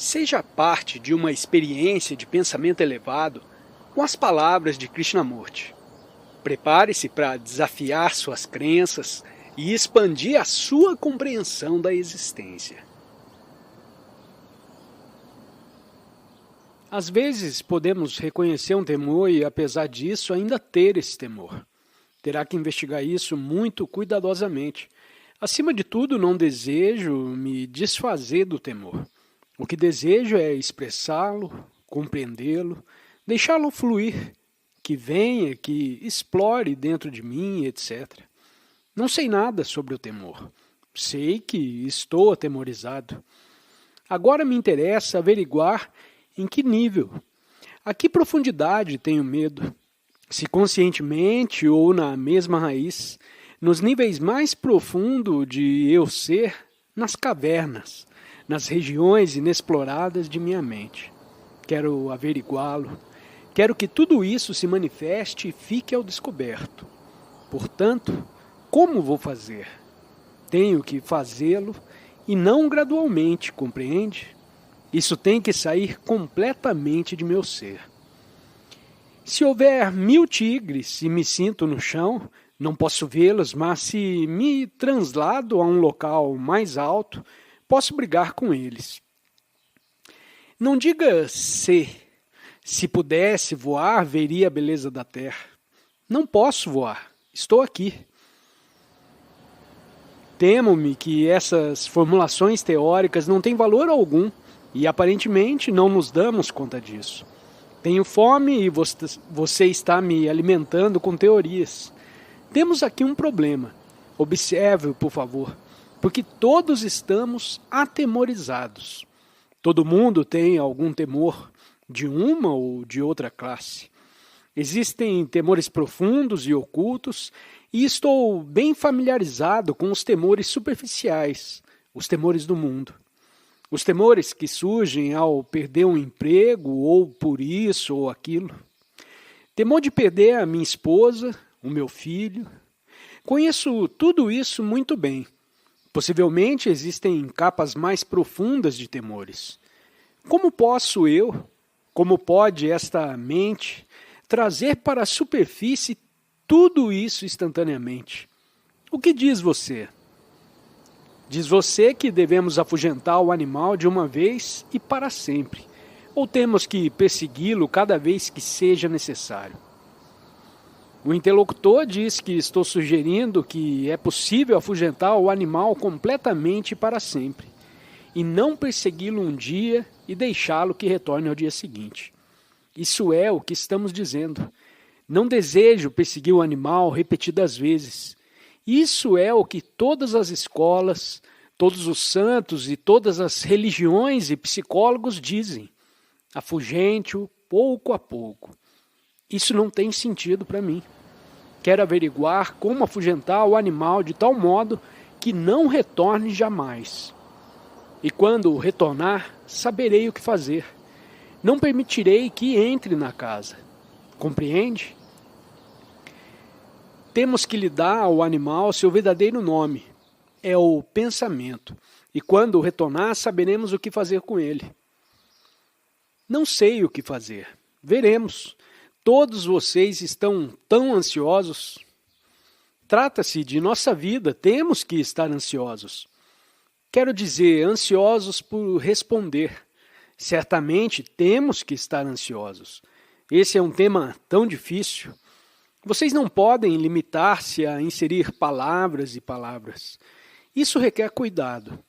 Seja parte de uma experiência de pensamento elevado com as palavras de Krishnamurti. Prepare-se para desafiar suas crenças e expandir a sua compreensão da existência. Às vezes podemos reconhecer um temor e, apesar disso, ainda ter esse temor. Terá que investigar isso muito cuidadosamente. Acima de tudo, não desejo me desfazer do temor. O que desejo é expressá-lo, compreendê-lo, deixá-lo fluir, que venha, que explore dentro de mim, etc. Não sei nada sobre o temor. Sei que estou atemorizado. Agora me interessa averiguar em que nível, a que profundidade tenho medo, se conscientemente ou na mesma raiz, nos níveis mais profundos de eu ser, nas cavernas, nas regiões inexploradas de minha mente. Quero averiguá-lo, quero que tudo isso se manifeste e fique ao descoberto. Portanto, como vou fazer? Tenho que fazê-lo e não gradualmente, compreende? Isso tem que sair completamente de meu ser. Se houver 1000 tigres e me sinto no chão, não posso vê-los, mas se me translado a um local mais alto, posso brigar com eles. Não diga se pudesse voar, veria a beleza da terra. Não posso voar, estou aqui. Temo-me que essas formulações teóricas não têm valor algum e aparentemente não nos damos conta disso. Tenho fome e você está me alimentando com teorias. Temos aqui um problema. Observe, por favor, porque todos estamos atemorizados. Todo mundo tem algum temor, de uma ou de outra classe. Existem temores profundos e ocultos, e estou bem familiarizado com os temores superficiais, os temores do mundo. Os temores que surgem ao perder um emprego, ou por isso ou aquilo. Temor de perder a minha esposa, o meu filho. Conheço tudo isso muito bem. Possivelmente existem capas mais profundas de temores. Como posso eu, como pode esta mente, trazer para a superfície tudo isso instantaneamente? O que diz você? Diz você que devemos afugentar o animal de uma vez e para sempre, ou temos que persegui-lo cada vez que seja necessário? O interlocutor diz que estou sugerindo que é possível afugentar o animal completamente para sempre, e não persegui-lo um dia e deixá-lo que retorne ao dia seguinte. Isso é o que estamos dizendo. Não desejo perseguir o animal repetidas vezes. Isso é o que todas as escolas, todos os santos e todas as religiões e psicólogos dizem. Afugente-o pouco a pouco. Isso não tem sentido para mim. Quero averiguar como afugentar o animal de tal modo que não retorne jamais. E quando retornar, saberei o que fazer. Não permitirei que entre na casa. Compreende? Temos que lhe dar ao animal seu verdadeiro nome. É o pensamento. E quando retornar, saberemos o que fazer com ele. Não sei o que fazer. Veremos. Todos vocês estão tão ansiosos. Trata-se de nossa vida. Temos que estar ansiosos. Quero dizer, ansiosos por responder. Certamente temos que estar ansiosos. Esse é um tema tão difícil. Vocês não podem limitar-se a inserir palavras e palavras. Isso requer cuidado.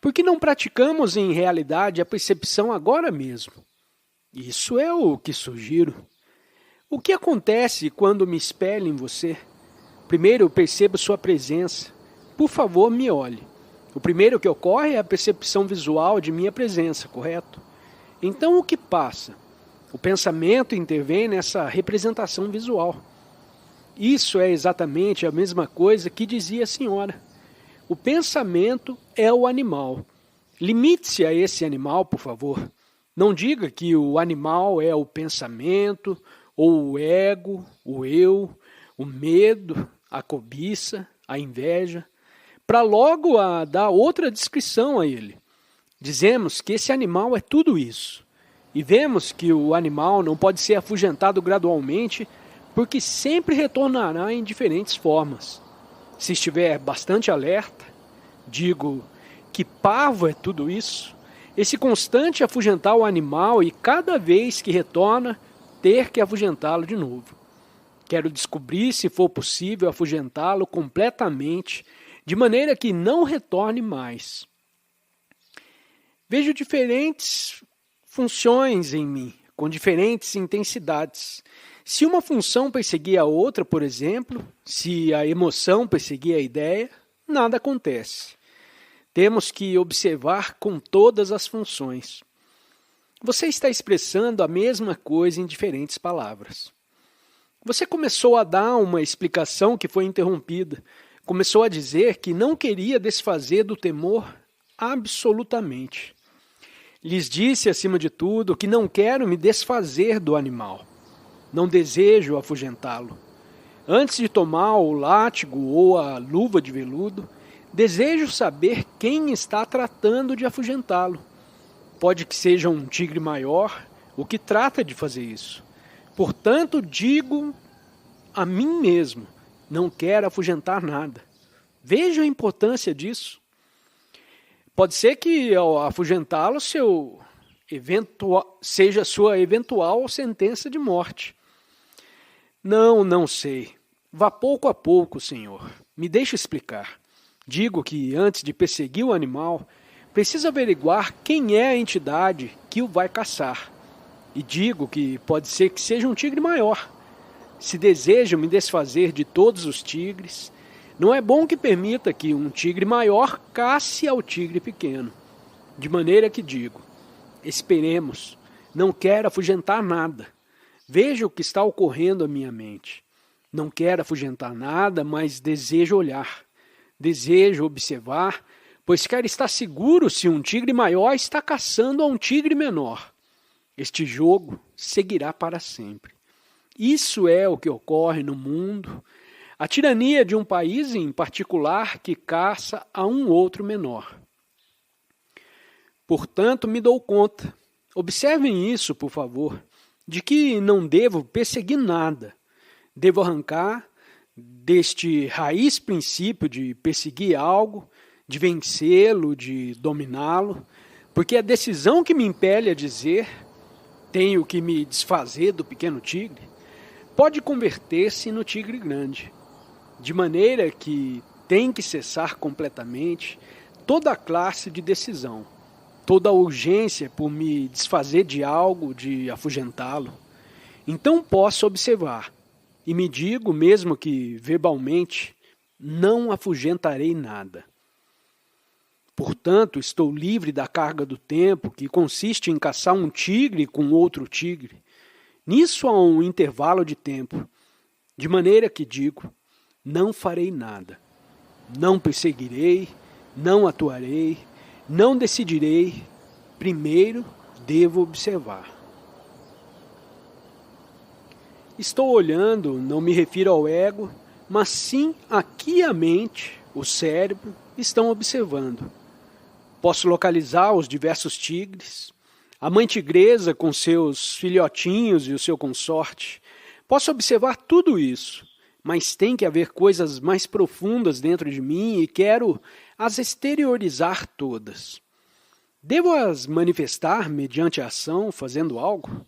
Por que não praticamos em realidade a percepção agora mesmo? Isso é o que sugiro. O que acontece quando me espelho em você? Primeiro eu percebo sua presença. Por favor, me olhe. O primeiro que ocorre é a percepção visual de minha presença, correto? Então o que passa? O pensamento intervém nessa representação visual. Isso é exatamente a mesma coisa que dizia a senhora. O pensamento é o animal. Limite-se a esse animal, por favor. Não diga que o animal é o pensamento, ou o ego, o eu, o medo, a cobiça, a inveja, para logo dar outra descrição a ele. Dizemos que esse animal é tudo isso. E vemos que o animal não pode ser afugentado gradualmente, porque sempre retornará em diferentes formas. Se estiver bastante alerta, digo que pavo é tudo isso, esse constante afugentar o animal e cada vez que retorna, ter que afugentá-lo de novo. Quero descobrir se for possível afugentá-lo completamente, de maneira que não retorne mais. Vejo diferentes funções em mim, com diferentes intensidades. Se uma função perseguir a outra, por exemplo, se a emoção perseguir a ideia, nada acontece. Temos que observar com todas as funções. Você está expressando a mesma coisa em diferentes palavras. Você começou a dar uma explicação que foi interrompida. Começou a dizer que não queria desfazer do temor absolutamente. Lhes disse, acima de tudo, que não quero me desfazer do animal. Não desejo afugentá-lo. Antes de tomar o látigo ou a luva de veludo, desejo saber quem está tratando de afugentá-lo. Pode que seja um tigre maior o que trata de fazer isso. Portanto, digo a mim mesmo, não quero afugentar nada. Veja a importância disso. Pode ser que ao afugentá-lo seja sua eventual sentença de morte. Não sei. Vá pouco a pouco, senhor. Me deixe explicar. Digo que antes de perseguir o animal, precisa averiguar quem é a entidade que o vai caçar. E digo que pode ser que seja um tigre maior. Se desejo me desfazer de todos os tigres, não é bom que permita que um tigre maior casse ao tigre pequeno. De maneira que digo, esperemos, não quero afugentar nada. Veja o que está ocorrendo à minha mente. Não quero afugentar nada, mas desejo olhar. Desejo observar, pois quero estar seguro se um tigre maior está caçando a um tigre menor. Este jogo seguirá para sempre. Isso é o que ocorre no mundo. A tirania de um país em particular que caça a um outro menor. Portanto, me dou conta, observem isso, por favor, de que não devo perseguir nada. Devo arrancar deste raiz princípio de perseguir algo, de vencê-lo, de dominá-lo, porque a decisão que me impele a dizer, tenho que me desfazer do pequeno tigre, pode converter-se no tigre grande. De maneira que tem que cessar completamente toda a classe de decisão, toda a urgência por me desfazer de algo, de afugentá-lo. Então posso observar, e me digo, mesmo que verbalmente, não afugentarei nada. Portanto, estou livre da carga do tempo, que consiste em caçar um tigre com outro tigre. Nisso há um intervalo de tempo, de maneira que digo, não farei nada, não perseguirei, não atuarei, não decidirei, primeiro devo observar. Estou olhando, não me refiro ao ego, mas sim aqui a mente, o cérebro, estão observando. Posso localizar os diversos tigres, a mãe tigresa com seus filhotinhos e o seu consorte. Posso observar tudo isso. Mas tem que haver coisas mais profundas dentro de mim e quero as exteriorizar todas. Devo as manifestar mediante a ação, fazendo algo?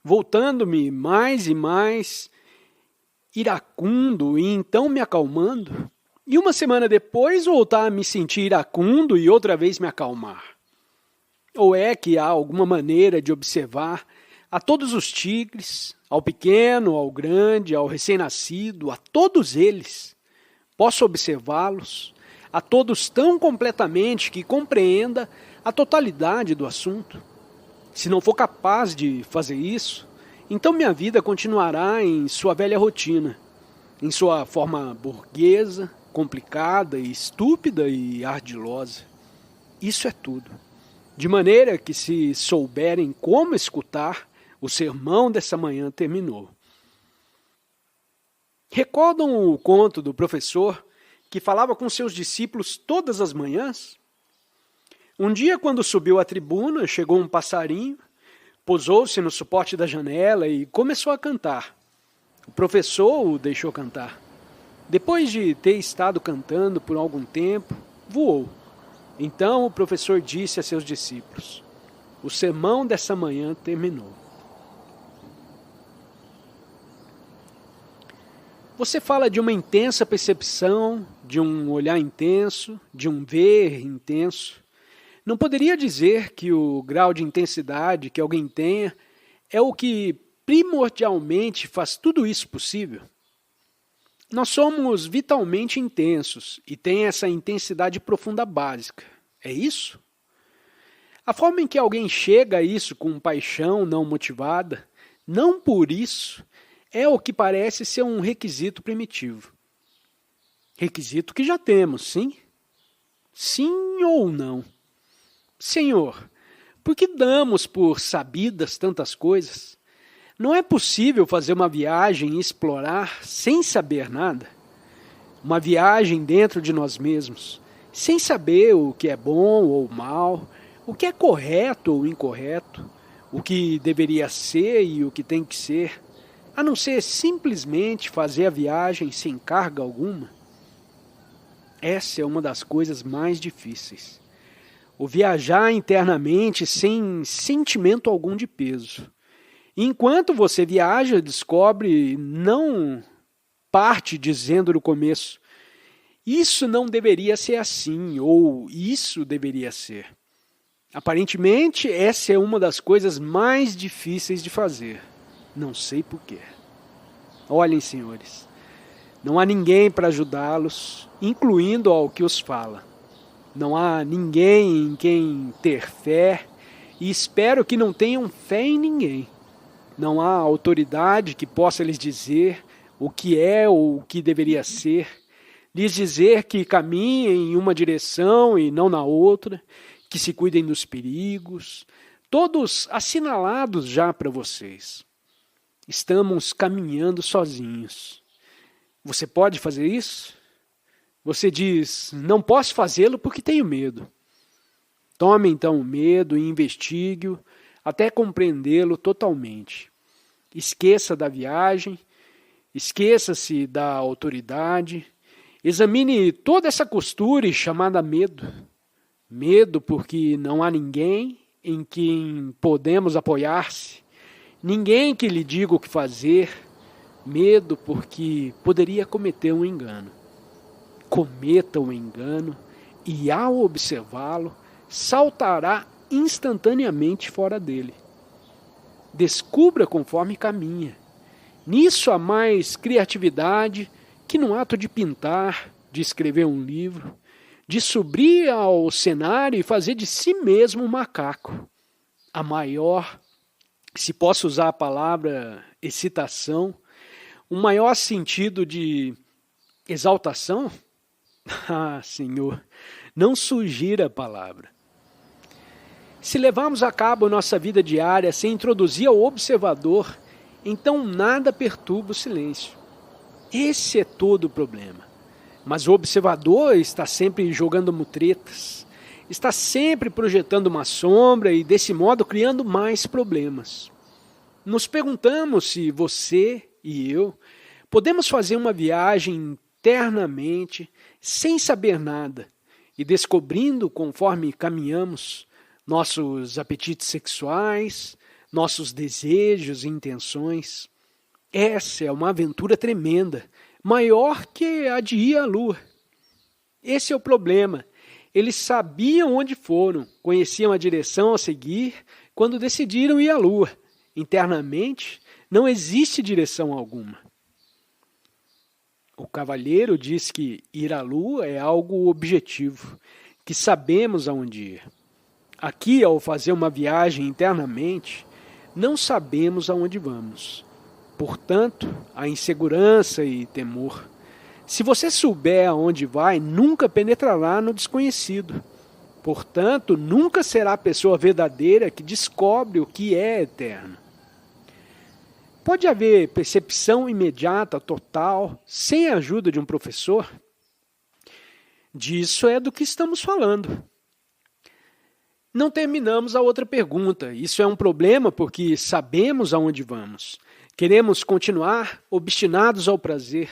Voltando-me mais e mais iracundo e então me acalmando? E uma semana depois voltar a me sentir iracundo e outra vez me acalmar? Ou é que há alguma maneira de observar a todos os tigres, ao pequeno, ao grande, ao recém-nascido, a todos eles, posso observá-los, a todos tão completamente que compreenda a totalidade do assunto? Se não for capaz de fazer isso, então minha vida continuará em sua velha rotina, em sua forma burguesa, complicada e estúpida e ardilosa. Isso é tudo. De maneira que, se souberem como escutar, o sermão dessa manhã terminou. Recordam o conto do professor que falava com seus discípulos todas as manhãs? Um dia, quando subiu à tribuna, chegou um passarinho, pousou-se no suporte da janela e começou a cantar. O professor o deixou cantar. Depois de ter estado cantando por algum tempo, voou. Então o professor disse a seus discípulos: o sermão dessa manhã terminou. Você fala de uma intensa percepção, de um olhar intenso, de um ver intenso. Não poderia dizer que o grau de intensidade que alguém tenha é o que primordialmente faz tudo isso possível? Nós somos vitalmente intensos e tem essa intensidade profunda básica. É isso? A forma em que alguém chega a isso com paixão não motivada, não por isso, é o que parece ser um requisito primitivo. Requisito que já temos, sim? Sim ou não? Senhor, por que damos por sabidas tantas coisas? Não é possível fazer uma viagem e explorar sem saber nada? Uma viagem dentro de nós mesmos, sem saber o que é bom ou mal, o que é correto ou incorreto, o que deveria ser e o que tem que ser, a não ser simplesmente fazer a viagem sem carga alguma? Essa é uma das coisas mais difíceis. O viajar internamente sem sentimento algum de peso. Enquanto você viaja, descobre, não parte dizendo no começo, isso não deveria ser assim, ou isso deveria ser. Aparentemente, essa é uma das coisas mais difíceis de fazer. Não sei porquê. Olhem, senhores, não há ninguém para ajudá-los, incluindo ao que os fala. Não há ninguém em quem ter fé, e espero que não tenham fé em ninguém. Não há autoridade que possa lhes dizer o que é ou o que deveria ser, lhes dizer que caminhem em uma direção e não na outra, que se cuidem dos perigos, todos assinalados já para vocês. Estamos caminhando sozinhos. Você pode fazer isso? Você diz, não posso fazê-lo porque tenho medo. Tome então o medo e investigue-o até compreendê-lo totalmente. Esqueça da viagem, esqueça-se da autoridade, examine toda essa costura chamada medo. Medo porque não há ninguém em quem podemos apoiar-se, ninguém que lhe diga o que fazer, medo porque poderia cometer um engano. Cometa um engano e, ao observá-lo, saltará instantaneamente fora dele. Descubra conforme caminha. Nisso há mais criatividade que no ato de pintar, de escrever um livro, de subir ao cenário e fazer de si mesmo um macaco. A maior, se posso usar a palavra excitação, o maior sentido de exaltação? Ah, Senhor, não sugira a palavra. Se levarmos a cabo nossa vida diária sem introduzir ao observador, então nada perturba o silêncio. Esse é todo o problema. Mas o observador está sempre jogando mutretas, está sempre projetando uma sombra e, desse modo, criando mais problemas. Nos perguntamos se você e eu podemos fazer uma viagem internamente, sem saber nada, e descobrindo, conforme caminhamos, nossos apetites sexuais, nossos desejos e intenções. Essa é uma aventura tremenda, maior que a de ir à Lua. Esse é o problema. Eles sabiam onde foram, conheciam a direção a seguir quando decidiram ir à Lua. Internamente, não existe direção alguma. O cavalheiro diz que ir à Lua é algo objetivo, que sabemos aonde ir. Aqui, ao fazer uma viagem internamente, não sabemos aonde vamos. Portanto, há insegurança e temor. Se você souber aonde vai, nunca penetrará no desconhecido. Portanto, nunca será a pessoa verdadeira que descobre o que é eterno. Pode haver percepção imediata, total, sem a ajuda de um professor? Disso é do que estamos falando. não terminamos a outra pergunta. Isso é um problema porque sabemos aonde vamos. Queremos continuar obstinados ao prazer.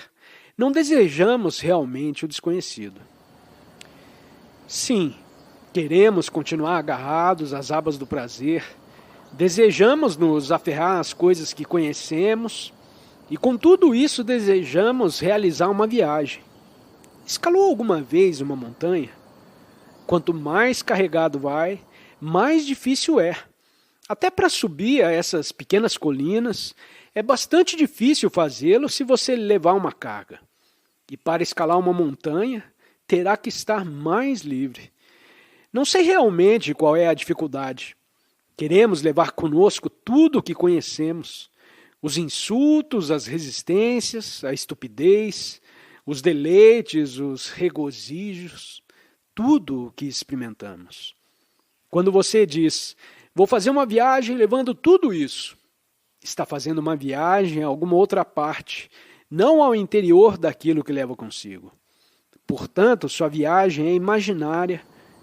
Não desejamos realmente o desconhecido. Sim, queremos continuar agarrados às abas do prazer. Desejamos nos aferrar às coisas que conhecemos. E com tudo isso desejamos realizar uma viagem. Escalou alguma vez uma montanha? Quanto mais carregado vai, mais difícil é. Até para subir a essas pequenas colinas, é bastante difícil fazê-lo se você levar uma carga. E para escalar uma montanha, terá que estar mais livre. Não sei realmente qual é a dificuldade. Queremos levar conosco tudo o que conhecemos. Os insultos, as resistências, a estupidez, os deleites, os regozijos, tudo o que experimentamos. Quando você diz, vou fazer uma viagem levando tudo isso, está fazendo uma viagem a alguma outra parte, não ao interior daquilo que leva consigo. Portanto, sua viagem é imaginária,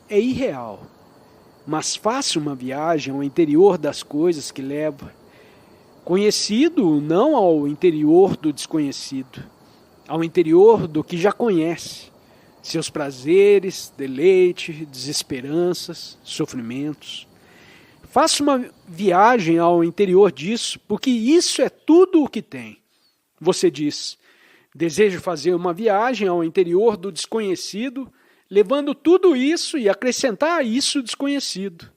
é irreal. Mas faça uma viagem ao interior das coisas que leva, conhecido não ao interior do desconhecido, ao interior do que já conhece, seus prazeres, deleite, desesperanças, sofrimentos. Faça uma viagem ao interior disso, porque isso é tudo o que tem. Você diz, desejo fazer uma viagem ao interior do desconhecido, levando tudo isso e acrescentar a isso o desconhecido.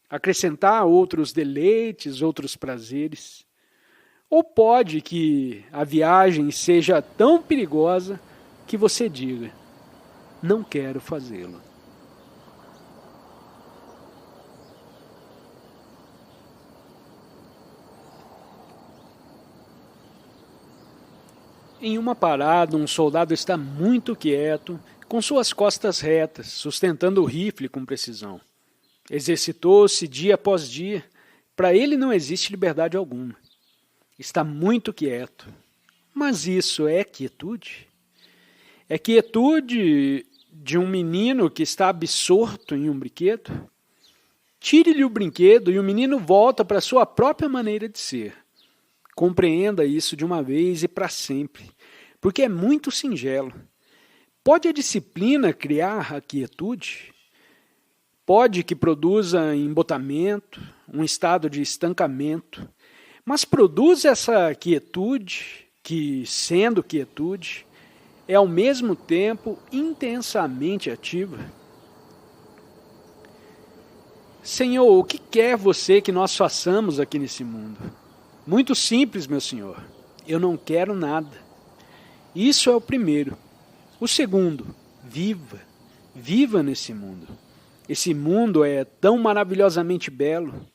Acrescentar outros deleites, outros prazeres. Ou pode que a viagem seja tão perigosa que você diga, não quero fazê-lo. Em uma parada, um soldado está muito quieto, com suas costas retas, sustentando o rifle com precisão. Exercitou-se dia após dia. Para ele não existe liberdade alguma. Está muito quieto. Mas isso é quietude? É quietude de um menino que está absorto em um brinquedo? Tire-lhe o brinquedo e o menino volta para a sua própria maneira de ser. Compreenda isso de uma vez e para sempre, porque é muito singelo. Pode a disciplina criar a quietude? Pode que produza embotamento, um estado de estancamento, mas produz essa quietude, que, sendo quietude, é ao mesmo tempo intensamente ativa. Senhor, o que quer você que nós façamos aqui nesse mundo? Muito simples, meu Senhor. Eu não quero nada. Isso é o primeiro. O segundo, viva. Viva nesse mundo. Esse mundo é tão maravilhosamente belo.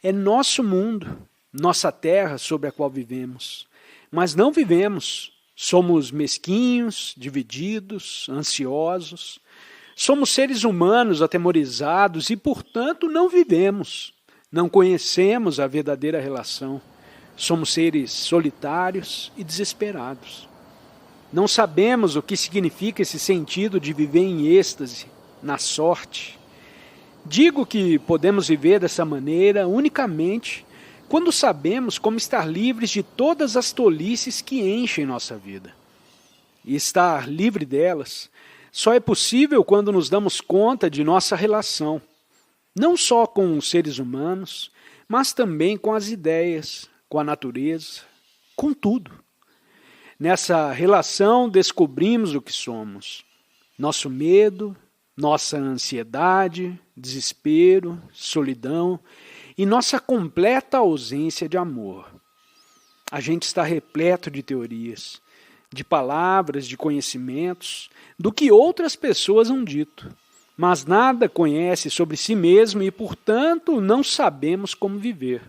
É nosso mundo, nossa terra sobre a qual vivemos. Mas não vivemos. Somos mesquinhos, divididos, ansiosos. Somos seres humanos atemorizados e, portanto, não vivemos. Não conhecemos a verdadeira relação. Somos seres solitários e desesperados. Não sabemos o que significa esse sentido de viver em êxtase, na sorte. Digo que podemos viver dessa maneira unicamente quando sabemos como estar livres de todas as tolices que enchem nossa vida. E estar livre delas só é possível quando nos damos conta de nossa relação, não só com os seres humanos, mas também com as ideias, com a natureza, com tudo. Nessa relação descobrimos o que somos, nosso medo, nossa ansiedade, desespero, solidão e nossa completa ausência de amor. A gente está repleto de teorias, de palavras, de conhecimentos, do que outras pessoas han dito, mas nada conhece sobre si mesmo e, portanto, não sabemos como viver.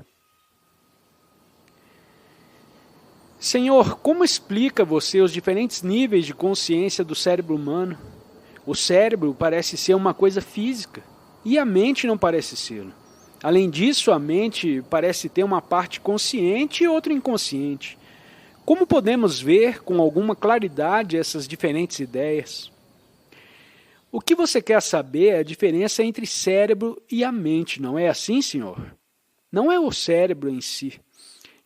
Senhor, como explica você os diferentes níveis de consciência do cérebro humano? O cérebro parece ser uma coisa física e a mente não parece ser. Além disso, a mente parece ter uma parte consciente e outra inconsciente. Como podemos ver com alguma claridade essas diferentes ideias? O que você quer saber é a diferença entre cérebro e a mente, não é assim, senhor? Não é o cérebro em si,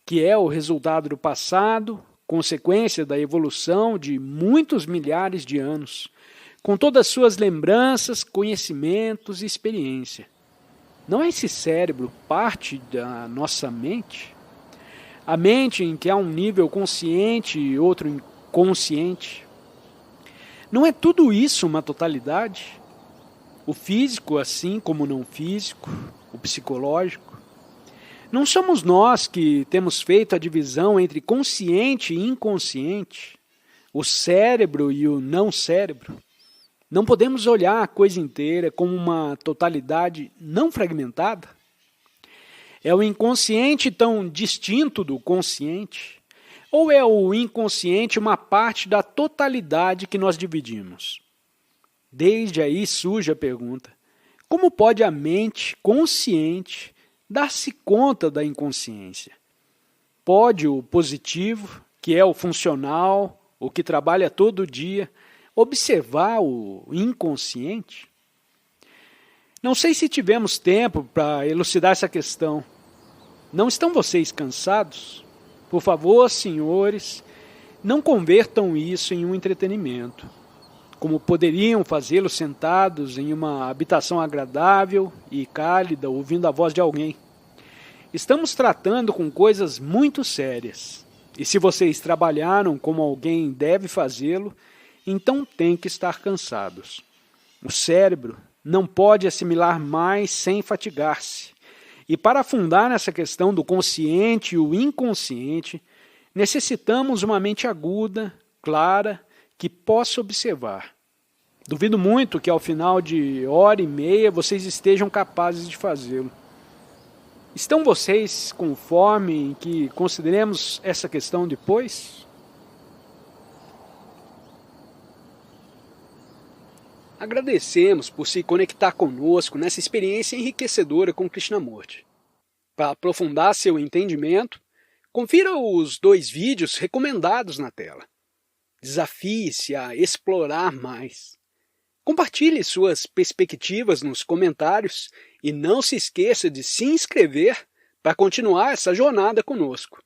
que é o resultado do passado, consequência da evolução de muitos milhares de anos, com todas as suas lembranças, conhecimentos e experiência. Não é esse cérebro parte da nossa mente? A mente em que há um nível consciente e outro inconsciente. Não é tudo isso uma totalidade? O físico, assim como o não físico, o psicológico. Não somos nós que temos feito a divisão entre consciente e inconsciente, o cérebro e o não cérebro. Não podemos olhar a coisa inteira como uma totalidade não fragmentada? É o inconsciente tão distinto do consciente? Ou é o inconsciente uma parte da totalidade que nós dividimos? Desde aí surge a pergunta: como pode a mente consciente dar-se conta da inconsciência? Pode o positivo, que é o funcional, o que trabalha todo dia, observar o inconsciente? Não sei se tivemos tempo para elucidar essa questão. Não estão vocês cansados? Por favor, senhores, não convertam isso em um entretenimento, como poderiam fazê-lo sentados em uma habitação agradável e cálida, ouvindo a voz de alguém. Estamos tratando com coisas muito sérias, e se vocês trabalharam como alguém deve fazê-lo, então têm que estar cansados. O cérebro não pode assimilar mais sem fatigar-se. E para afundar nessa questão do consciente e o inconsciente, necessitamos uma mente aguda, clara, que possa observar. Duvido muito que ao final de hora e meia vocês estejam capazes de fazê-lo. Estão vocês conforme em que consideremos essa questão depois? Agradecemos por se conectar conosco nessa experiência enriquecedora com Krishnamurti. Para aprofundar seu entendimento, confira os 2 vídeos recomendados na tela. Desafie-se a explorar mais. Compartilhe suas perspectivas nos comentários e não se esqueça de se inscrever para continuar essa jornada conosco.